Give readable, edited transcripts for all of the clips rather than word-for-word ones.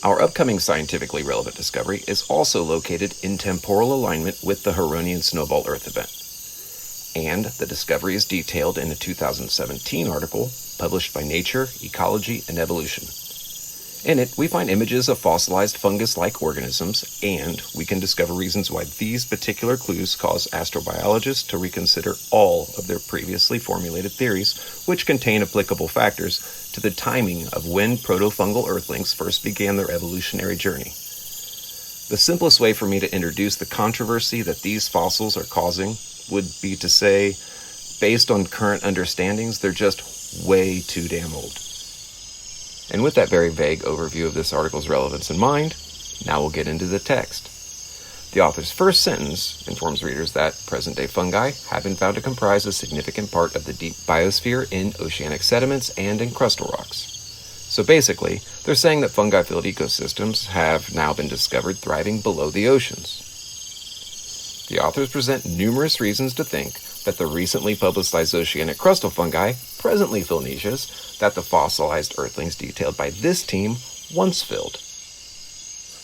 Our upcoming scientifically relevant discovery is also located in temporal alignment with the Huronian Snowball Earth Event. And the discovery is detailed in a 2017 article published by Nature Ecology and Evolution. In it, we find images of fossilized fungus-like organisms, and we can discover reasons why these particular clues cause astrobiologists to reconsider all of their previously formulated theories, which contain applicable factors to the timing of when protofungal earthlings first began their evolutionary journey. The simplest way for me to introduce the controversy that these fossils are causing would be to say, based on current understandings, they're just way too damn old. And with that very vague overview of this article's relevance in mind, now we'll get into the text. The author's first sentence informs readers that present-day fungi have been found to comprise a significant part of the deep biosphere in oceanic sediments and in crustal rocks. So basically, they're saying that fungi-filled ecosystems have now been discovered thriving below the oceans. The authors present numerous reasons to think that the recently publicized oceanic crustal fungi presently fill niches that the fossilized earthlings detailed by this team once filled.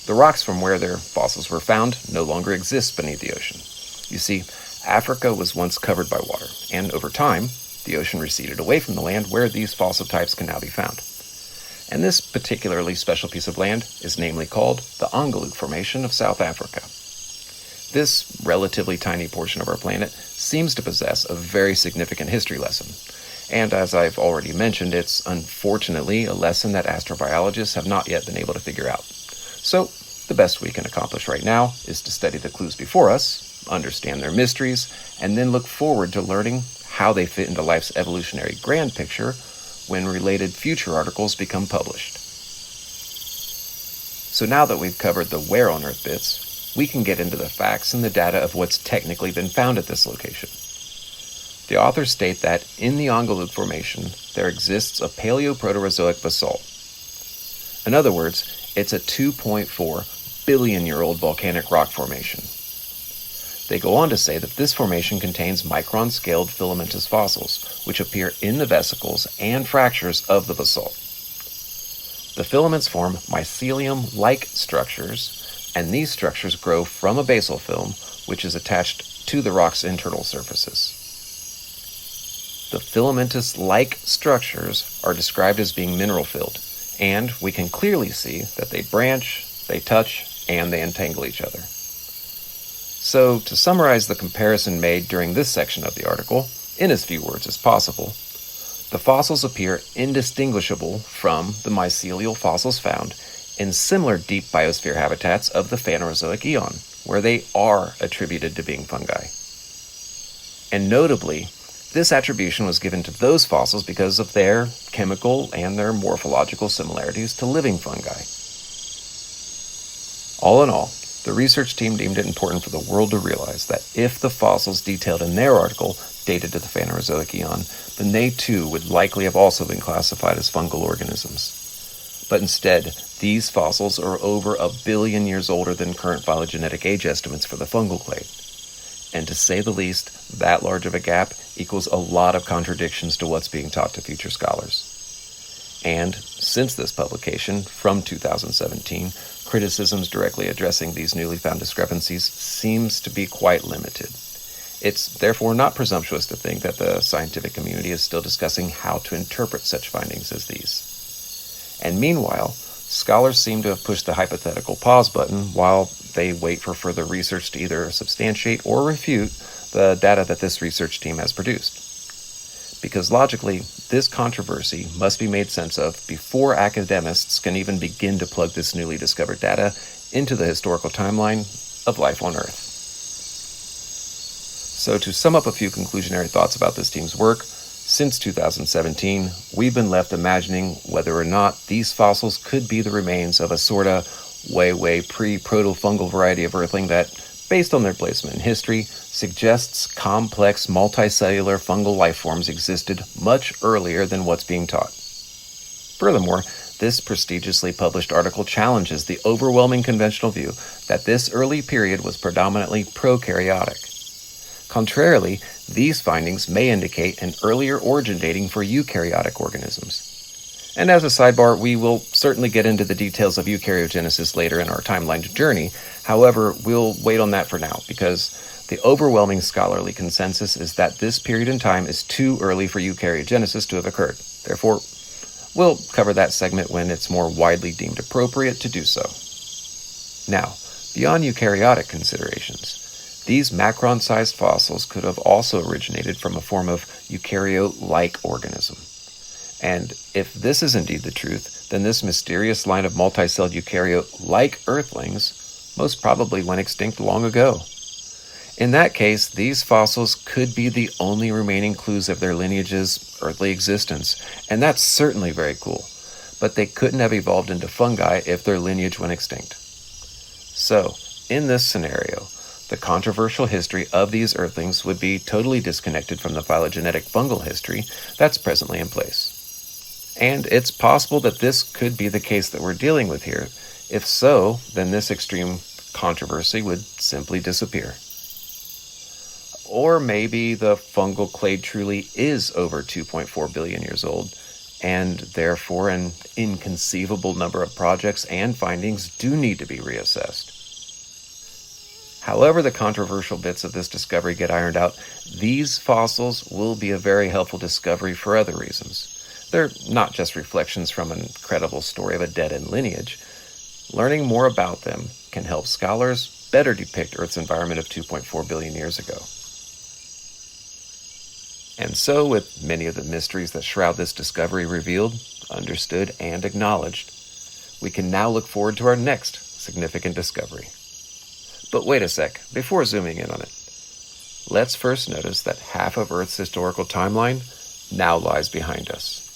The rocks from where their fossils were found no longer exist beneath the ocean. You see, Africa was once covered by water, and over time, the ocean receded away from the land where these fossil types can now be found. And this particularly special piece of land is namely called the Ongeluk Formation of South Africa. This relatively tiny portion of our planet seems to possess a very significant history lesson. And as I've already mentioned, it's unfortunately a lesson that astrobiologists have not yet been able to figure out. So, the best we can accomplish right now is to study the clues before us, understand their mysteries, and then look forward to learning how they fit into life's evolutionary grand picture when related future articles become published. So now that we've covered the where on Earth bits, we can get into the facts and the data of what's technically been found at this location. The authors state that in the Ongeluk Formation, there exists a Paleoproterozoic basalt. In other words, it's a 2.4 billion-year-old volcanic rock formation. They go on to say that this formation contains micron-scaled filamentous fossils, which appear in the vesicles and fractures of the basalt. The filaments form mycelium-like structures, and these structures grow from a basal film, which is attached to the rock's internal surfaces. The filamentous-like structures are described as being mineral-filled, and we can clearly see that they branch, they touch, and they entangle each other. So, to summarize the comparison made during this section of the article, in as few words as possible, the fossils appear indistinguishable from the mycelial fossils found in similar deep biosphere habitats of the Phanerozoic eon, where they are attributed to being fungi. And notably, this attribution was given to those fossils because of their chemical and their morphological similarities to living fungi. All in all, the research team deemed it important for the world to realize that if the fossils detailed in their article dated to the Phanerozoic eon, then they too would likely have also been classified as fungal organisms. But instead, these fossils are over 1 billion years older than current phylogenetic age estimates for the fungal clade. And to say the least, that large of a gap equals a lot of contradictions to what's being taught to future scholars. And since this publication, from 2017, criticisms directly addressing these newly found discrepancies seems to be quite limited. It's therefore not presumptuous to think that the scientific community is still discussing how to interpret such findings as these. And meanwhile, scholars seem to have pushed the hypothetical pause button while they wait for further research to either substantiate or refute the data that this research team has produced. Because logically, this controversy must be made sense of before academics can even begin to plug this newly discovered data into the historical timeline of life on Earth. So to sum up a few conclusionary thoughts about this team's work, since 2017, we've been left imagining whether or not these fossils could be the remains of a sorta way pre-protofungal variety of earthling that, based on their placement in history, suggests complex multicellular fungal life forms existed much earlier than what's being taught. Furthermore, this prestigiously published article challenges the overwhelming conventional view that this early period was predominantly prokaryotic. Contrarily, these findings may indicate an earlier origin dating for eukaryotic organisms. And as a sidebar, we will certainly get into the details of eukaryogenesis later in our timeline journey. However, we'll wait on that for now, because the overwhelming scholarly consensus is that this period in time is too early for eukaryogenesis to have occurred. Therefore, we'll cover that segment when it's more widely deemed appropriate to do so. Now, beyond eukaryotic considerations, these macron-sized fossils could have also originated from a form of eukaryo-like organism. And if this is indeed the truth, then this mysterious line of multicelled eukaryo-like earthlings most probably went extinct long ago. In that case, these fossils could be the only remaining clues of their lineage's earthly existence, and that's certainly very cool. But they couldn't have evolved into fungi if their lineage went extinct. So, in this scenario, the controversial history of these earthlings would be totally disconnected from the phylogenetic fungal history that's presently in place. And it's possible that this could be the case that we're dealing with here. If so, then this extreme controversy would simply disappear. Or maybe the fungal clade truly is over 2.4 billion years old, and therefore an inconceivable number of projects and findings do need to be reassessed. However the controversial bits of this discovery get ironed out, these fossils will be a very helpful discovery for other reasons. They're not just reflections from an incredible story of a dead-end lineage. Learning more about them can help scholars better depict Earth's environment of 2.4 billion years ago. And so, with many of the mysteries that shroud this discovery revealed, understood, and acknowledged, we can now look forward to our next significant discovery. But wait a sec, before zooming in on it, let's first notice that half of Earth's historical timeline now lies behind us.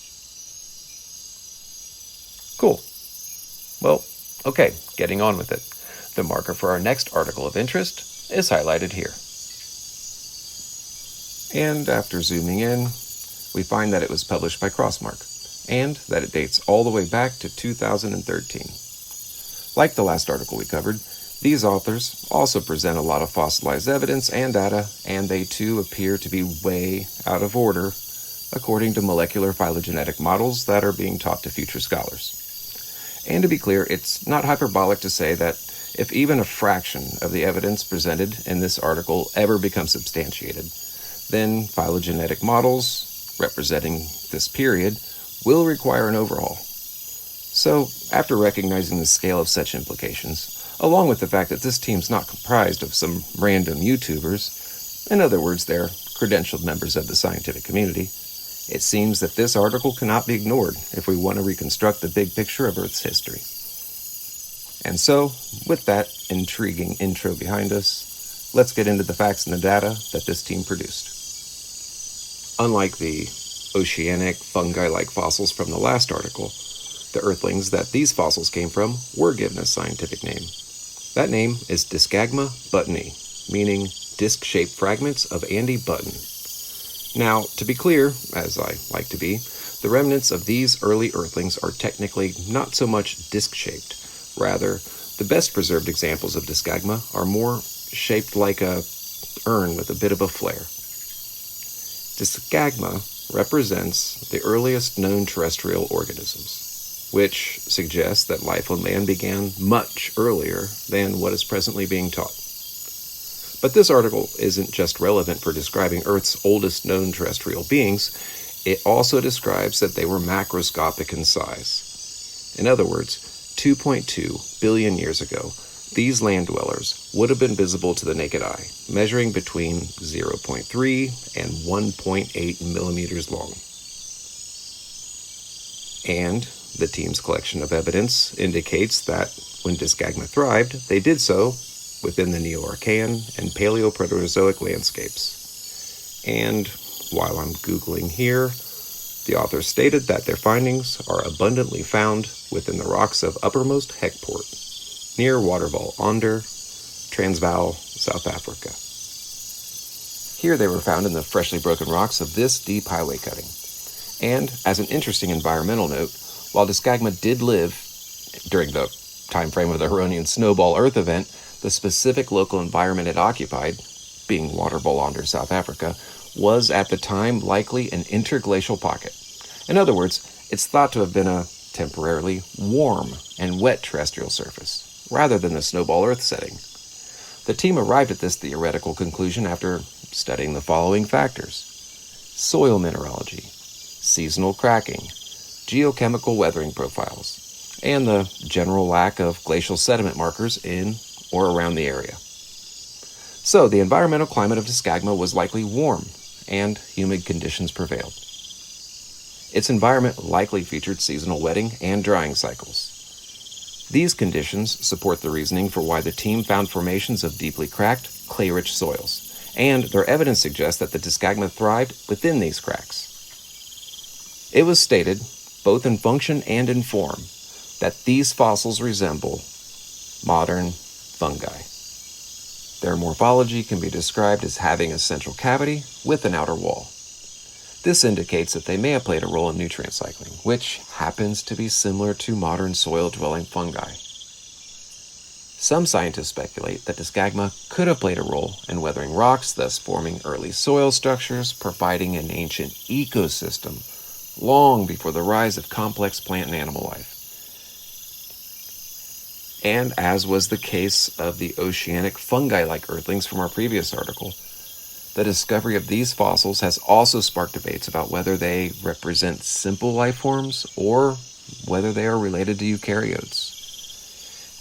Cool. Well, okay, getting on with it. The marker for our next article of interest is highlighted here. And after zooming in, we find that it was published by Crossmark, and that it dates all the way back to 2013. Like the last article we covered, these authors also present a lot of fossilized evidence and data, and they too appear to be way out of order, according to molecular phylogenetic models that are being taught to future scholars. And to be clear, it's not hyperbolic to say that if even a fraction of the evidence presented in this article ever becomes substantiated, then phylogenetic models representing this period will require an overhaul. So, after recognizing the scale of such implications, along with the fact that this team's not comprised of some random YouTubers, in other words, they're credentialed members of the scientific community, it seems that this article cannot be ignored if we want to reconstruct the big picture of Earth's history. And so, with that intriguing intro behind us, let's get into the facts and the data that this team produced. Unlike the oceanic, fungi-like fossils from the last article, the earthlings that these fossils came from were given a scientific name. That name is Diskagma Buttonii, meaning disc-shaped fragments of Andy button. Now, to be clear, as I like to be, the remnants of these early earthlings are technically not so much disc-shaped. Rather, the best preserved examples of Diskagma are more shaped like a urn with a bit of a flare. Diskagma represents the earliest known terrestrial organisms, which suggests that life on land began much earlier than what is presently being taught. But this article isn't just relevant for describing Earth's oldest known terrestrial beings, it also describes that they were macroscopic in size. In other words, 2.2 billion years ago, these land dwellers would have been visible to the naked eye, measuring between 0.3 and 1.8 millimeters long. And the team's collection of evidence indicates that when Diskagma thrived, they did so within the Neo-Archean and Paleoproterozoic landscapes. And while I'm Googling here, the authors stated that their findings are abundantly found within the rocks of uppermost Hekpoort, near Waterval Onder, Transvaal, South Africa. Here they were found in the freshly broken rocks of this deep highway cutting. And as an interesting environmental note, while Diskagma did live during the time frame of the Huronian Snowball Earth Event, the specific local environment it occupied, being Waterval Onder, South Africa, was at the time likely an interglacial pocket. In other words, It's thought to have been a temporarily warm and wet terrestrial surface, rather than the snowball Earth setting. The team arrived at this theoretical conclusion after studying the following factors: soil mineralogy, seasonal cracking, geochemical weathering profiles, and the general lack of glacial sediment markers in or around the area. So the environmental climate of Diskagma was likely warm, and humid conditions prevailed. Its environment likely featured seasonal wetting and drying cycles. These conditions support the reasoning for why the team found formations of deeply cracked, clay-rich soils, and their evidence suggests that the Diskagma thrived within these cracks. It was stated, both in function and in form, that these fossils resemble modern fungi. Their morphology can be described as having a central cavity with an outer wall. This indicates that they may have played a role in nutrient cycling, which happens to be similar to modern soil-dwelling fungi. Some scientists speculate that Diskagma could have played a role in weathering rocks, thus forming early soil structures, providing an ancient ecosystem long before the rise of complex plant and animal life. And as was the case of the oceanic fungi-like earthlings from our previous article, the discovery of these fossils has also sparked debates about whether they represent simple life forms or whether they are related to eukaryotes.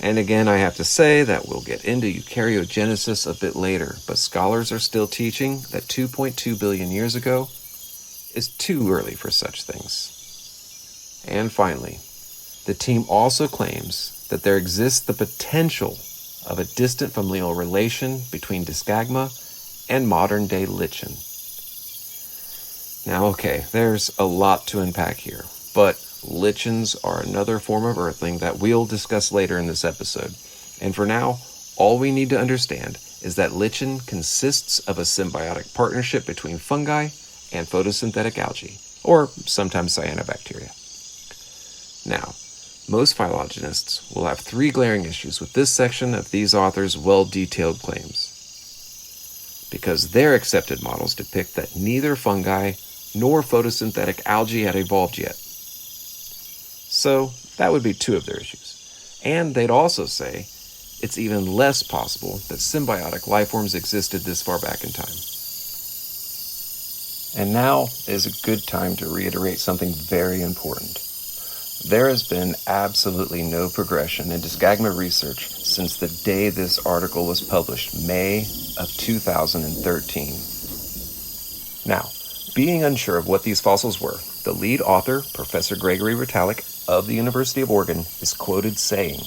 And again, I have to say that we'll get into eukaryogenesis a bit later, but scholars are still teaching that 2.2 billion years ago is too early for such things. And finally, the team also claims that there exists the potential of a distant familial relation between Diskagma and modern-day lichen. Now, okay, there's a lot to unpack here, but lichens are another form of earthling that we'll discuss later in this episode. And for now, all we need to understand is that lichen consists of a symbiotic partnership between fungi and photosynthetic algae, or sometimes cyanobacteria. Now, most phylogenists will have three glaring issues with this section of these authors' well-detailed claims, because their accepted models depict that neither fungi nor photosynthetic algae had evolved yet. So that would be two of their issues. And they'd also say it's even less possible that symbiotic life forms existed this far back in time. And now is a good time to reiterate something very important. There has been absolutely no progression in Diskagma research since the day this article was published, May of 2013. Now, being unsure of what these fossils were, the lead author, Professor Gregory Retallack of the University of Oregon, is quoted saying,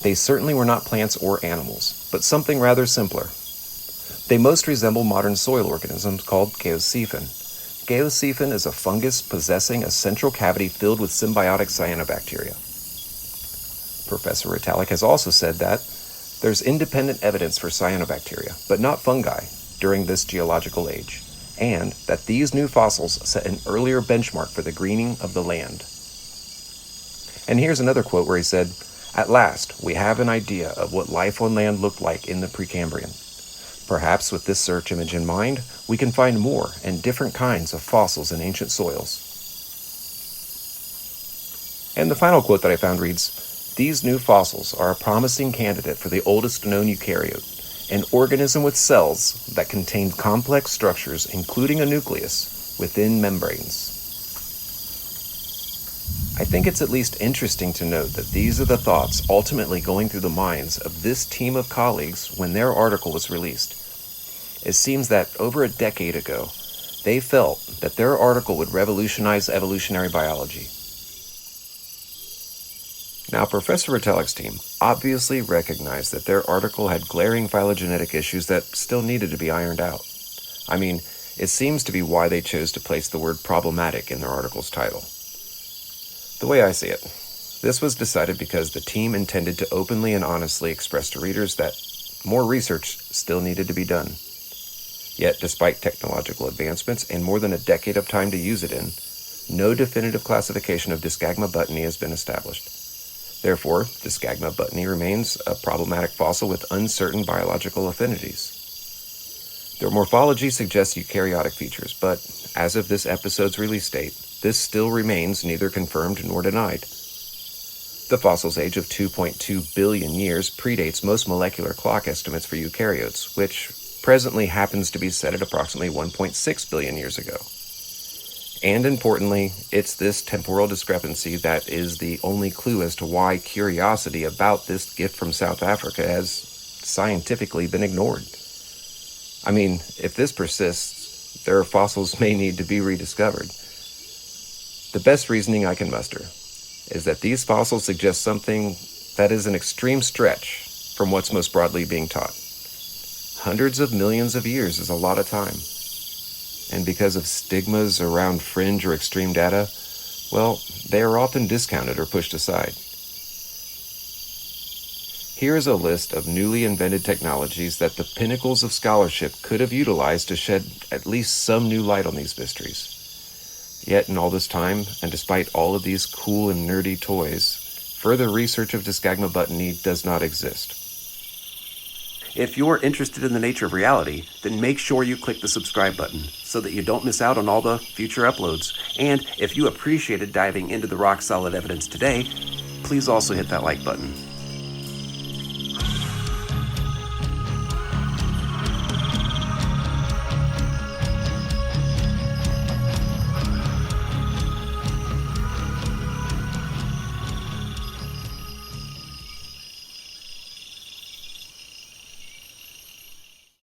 "They certainly were not plants or animals, but something rather simpler. They most resemble modern soil organisms called geocephan. Geocephan is a fungus possessing a central cavity filled with symbiotic cyanobacteria." Professor Retallack has also said that there's independent evidence for cyanobacteria, but not fungi, during this geological age, and that these new fossils set an earlier benchmark for the greening of the land. And here's another quote where he said, "At last, we have an idea of what life on land looked like in the Precambrian. Perhaps with this search image in mind, we can find more and different kinds of fossils in ancient soils." And the final quote that I found reads, "These new fossils are a promising candidate for the oldest known eukaryote, an organism with cells that contain complex structures, including a nucleus, within membranes." I think it's at least interesting to note that these are the thoughts ultimately going through the minds of this team of colleagues when their article was released. It seems that over a decade ago, they felt that their article would revolutionize evolutionary biology. Now, Professor Retallack's team obviously recognized that their article had glaring phylogenetic issues that still needed to be ironed out. I mean, it seems to be why they chose to place the word problematic in their article's title. The way I see it, this was decided because the team intended to openly and honestly express to readers that more research still needed to be done. Yet, despite technological advancements and more than a decade of time to use it in, no definitive classification of Diskagma buttonii has been established. Therefore, Diskagma buttonii remains a problematic fossil with uncertain biological affinities. Their morphology suggests eukaryotic features, but as of this episode's release date, this still remains neither confirmed nor denied. The fossil's age of 2.2 billion years predates most molecular clock estimates for eukaryotes, which presently happens to be set at approximately 1.6 billion years ago. And importantly, it's this temporal discrepancy that is the only clue as to why curiosity about this gift from South Africa has scientifically been ignored. I mean, if this persists, their fossils may need to be rediscovered. The best reasoning I can muster is that these fossils suggest something that is an extreme stretch from what's most broadly being taught. Hundreds of millions of years is a lot of time. And because of stigmas around fringe or extreme data, well, they are often discounted or pushed aside. Here is a list of newly invented technologies that the pinnacles of scholarship could have utilized to shed at least some new light on these mysteries. Yet in all this time, and despite all of these cool and nerdy toys, further research of Diskagma buttonii does not exist. If you're interested in the nature of reality, then make sure you click the subscribe button so that you don't miss out on all the future uploads. And if you appreciated diving into the rock-solid evidence today, please also hit that like button.